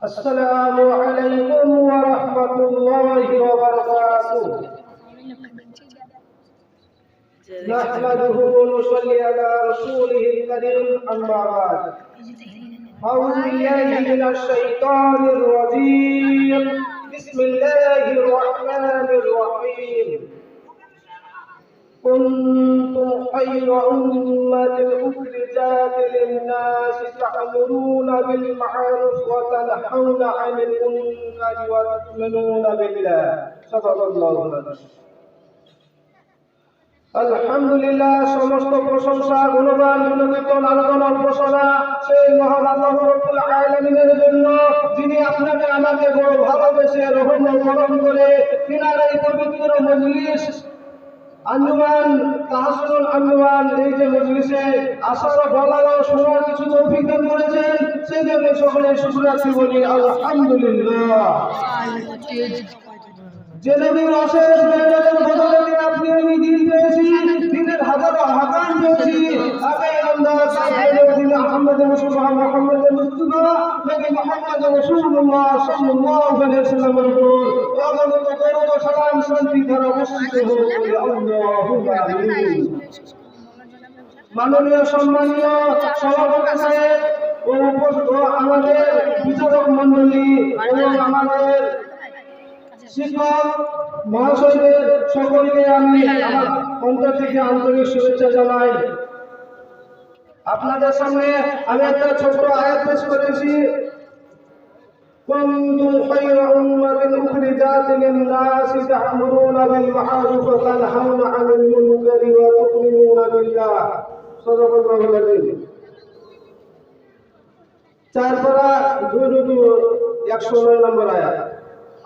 السلام عليكم ورحمة الله وبركاته. نحمده ونصلي على رسوله الكريم أما بعد. أعوذ بالله من الشيطان الرجيم. بسم الله الرحمن الرحيم. كنتم خير أمة أخرجت للناس تأمرون بالمعروف وتنهون عن المنكر وتؤمنون بالله. صدق الله العظيم. আলহামদুলিল্লাহ, সমস্ত প্রশংসা গুণগান গুণকীর্তন আরাধনা উপাসনা সেই মহান আল্লাহ রাব্বুল আলামিনের জন্য, যিনি আপনাকে আমাকে বড় ভালোবেসে রহম করম করে তিনার এই পবিত্র মজলিস আঞ্জুমান তাহসিনুল আঞ্জুমান, এই যে মজলিসে আসার বলার শোনার কিছু তৌফিক দান করেছেন, সেই জন্য সকলে শুকরিয়া বলি আলহামদুলিল্লাহ। যে নবীর অশেষ মেহনতের বদলে আপনি আমি দিন পেয়েছি, দিনের হাজারো হাকাম পেয়েছি। আকাই আল্লাহ সাহেবের দিন মুহাম্মদ রাসূলুল্লাহ মুহাম্মদ মুস্তাফা নবী মুহাম্মদ রাসূলুল্লাহ সাল্লাল্লাহু আলাইহি ওয়াসাল্লামের উপর অগণিত দরুদ ও সালাম শান্তি ধারা বর্ষিত হোক, আল্লাহুম্মা আমিন। মাননীয় সম্মানীয় সভাপতি সাহেব ও আমাদের বিচারক মণ্ডলী এবং আমাদের শিক্ষক মহাশয়দের সকলকে আমি আমার অন্তর থেকে আন্তরিক শুভেচ্ছা জানাই। আপনাদের সামনে আমি একটা ছোট আয়াত পেশ করেছি। কুনতুম খায়রা উম্মাতিন উখরিজাত লিন-নাসি তা'মুরুনা বিল মা'রুফ ওয়া তানহাউনা 'আনিল মুনকারি ওয়া তু'মিনুনা বিল্লাহ। সাদাকাল্লাহুল আযীম। 4 পারা 109 নম্বর আয়াত।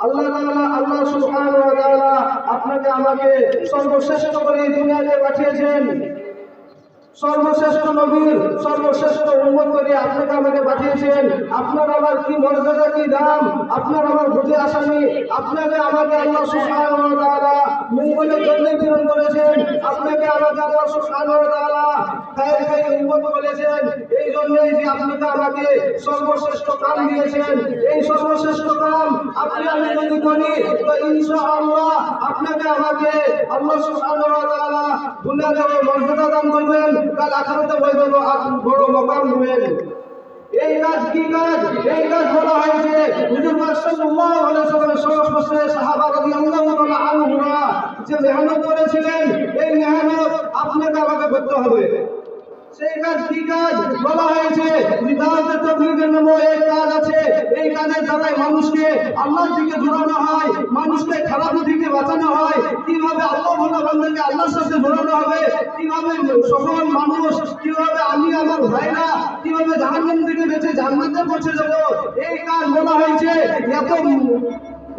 আল্লাহ সুবহানাহু ওয়া তাআলা আপনাকে আমাকে সর্বশ্রেষ্ঠ করে এই দুনিয়াতে পাঠিয়েছেন, সর্বশ্রেষ্ঠ নবীর সর্বশ্রেষ্ঠ উম্মত করে আপনাকে আমাকে পাঠিয়েছেন। আপনার আমার কি মর্যাদা, কি দাম আপনার আমার বুঝে আসেনি। আপনাকে আমাকে আল্লাহ সুবহানাহু ওয়া তাআলা মঙ্গলের জন্য প্রেরণ করেছেন। আপনাকে আমাকে আল্লাহ সুবহানাহু ওয়া তাআলা খায়ের উম্মত বলেছেন। এই জন্যই যে আপনাকে আমাকে সর্বশ্রেষ্ঠ কাম দিয়েছেন। এই সর্বশ্রেষ্ঠ কাম আপনি আমি যদি করি তো ইনশাআল্লাহ আপনাকে আমাকে আল্লাহ সুবহানাহু ওয়া তাআলা দুনিয়াতে মর্যাদা দান করবেন, কাল আখিরাতে বড় মাকাম দিবেন। এই কাজ কি কাজ? এই কাজ বলা হয়েছে হুজুর পাক সাল্লাল্লাহু আলাইহি ওয়াসাল্লামের সংস্পর্শে সাহাবা রাদিয়াল্লাহু তাআলা আনহুরা যে মেহনত করেছিলেন, এই মেহনত আপনাকে আমাকে করতে হবে। সেই কাজ কি কাজ? বলা হয়েছে বিদাতে তাবলীগের নামে এক কাজ আছে। এই কাজের দ্বারাই মানুষকে আল্লাহর দিকে জোড়ানো হয়, মানুষকে খারাপ দিকে বাঁচানো হয়। কিভাবে আল্লাহ ভোলা বান্দাকে আল্লাহর সাথে জোড়ানো হবে, কিভাবে সকল মানুষ, কিভাবে আমি আমার ভাইরা কিভাবে জাহান্নাম থেকে বেঁচে জান্নাতে পৌঁছে যাব, এই কাজ বলা হয়েছে। এত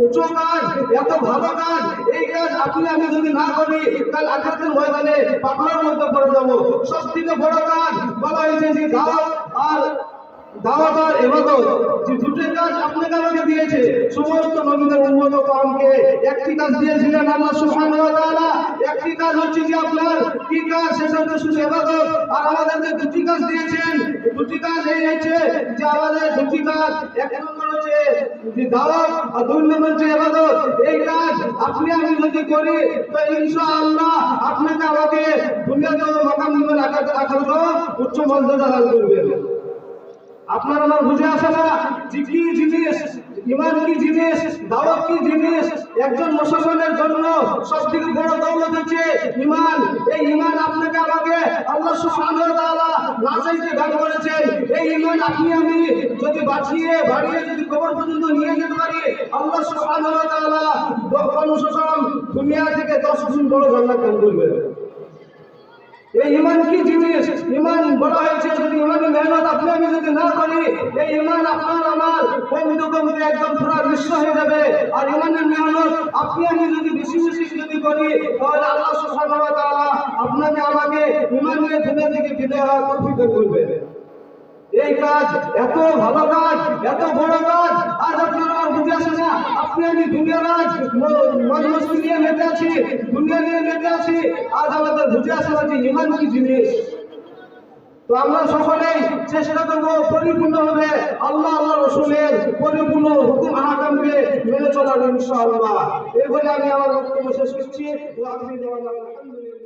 উঁচু কাজ, এত ভালো কাজ, এই কাজ আপনি আমি যদি না করি কাল আখিরাতের ময়দানে পাগলার মধ্যে পড়ে যাব। সব থেকে বড় কাজ বলা হয়েছে যে দাওয়াত আর ইবাদত, যে দুটো কাজ আপনাকে আমাকে দিয়েছে। সমস্ত নবীদের উম্মত কওমকে একটি কাজ দিয়েছিলেন আল্লাহ সুবহানাহু ওয়া তাআলা। একটি কাজ হচ্ছে যে আপনার কি কাজ, সেটা হচ্ছে শুধু ইবাদত। আর আমাদেরকে দুটি কাজ দিয়েছেন। দুটি কাজ এই হচ্ছে যে আমাদের দুটি কাজ, এক নম্বর হচ্ছে যে দাওয়াত আর 2 নম্বর হচ্ছে ইবাদত। এই কাজ আপনি আমি যদি করি তো ইনশাআল্লাহ আপনাকে আমাকে দুনিয়াতে মাকাম দিবেন, আখিরাতে উচ্চ মর্যাদা দান করবেন। আপনার আমার বুঝে আসে না যে কি জিনিস ঈমান, কি জিনিস দাওয়াত, কি জিনিস। একজন মুসলমানের জন্য সবথেকে বড় দৌলত হচ্ছে ঈমান। এই ঈমান আপনাকে আমাকে আল্লাহ সুবহানাহু ওয়া তাআলা না চাইতে দান করেছেন। এই ঈমান আপনি আমি যদি বাঁচিয়ে বাড়িয়ে যদি কবর পর্যন্ত নিয়ে যেতে পারি, আল্লাহ সুবহানাহু ওয়া তাআলা দুনিয়া থেকে 10 গুণ বড় জান্নাত দান করবেন। এই ঈমান কি জিনিস? ঈমান বলা হয়েছে যদি ঈমানের মেহনত আপনি আমি যদি না করি, এই ঈমান আপনার আমার কমতে কমতে একদম পুরো বিশ্ব হয়ে যাবে। আর ঈমানের মেহনত আপনি আমি যদি বেশি বেশি যদি করি, তাহলে আল্লাহ সুবহানাহু ওয়া তাআলা আপনাকে আমাকে ঈমান নিয়ে দুনিয়া থেকে বিদায় হওয়ার তৌফিক দান করবে। এই কাজ এত ভালো কাজ, এত বড় কাজ, আজ আপনারা বুঝে আসে না। আপনি আমি দুনিয়ার আজ মজমস্তি নিয়ে মেতে আছি, দুনিয়া নিয়ে মেতে আছি। আজ আমাদের বুঝে আসে না যে ঈমান কি জিনিস। তো আমরা সকলেই চেষ্টা করব পরিপূর্ণভাবে আল্লাহ রসুলের পরিপূর্ণ হুকুম আহকামকে মেনে চলার ইনশাআল্লাহ। এই বলে আমি আমার বক্তব্য শেষ করছি। আলহামদুলিল্লাহ।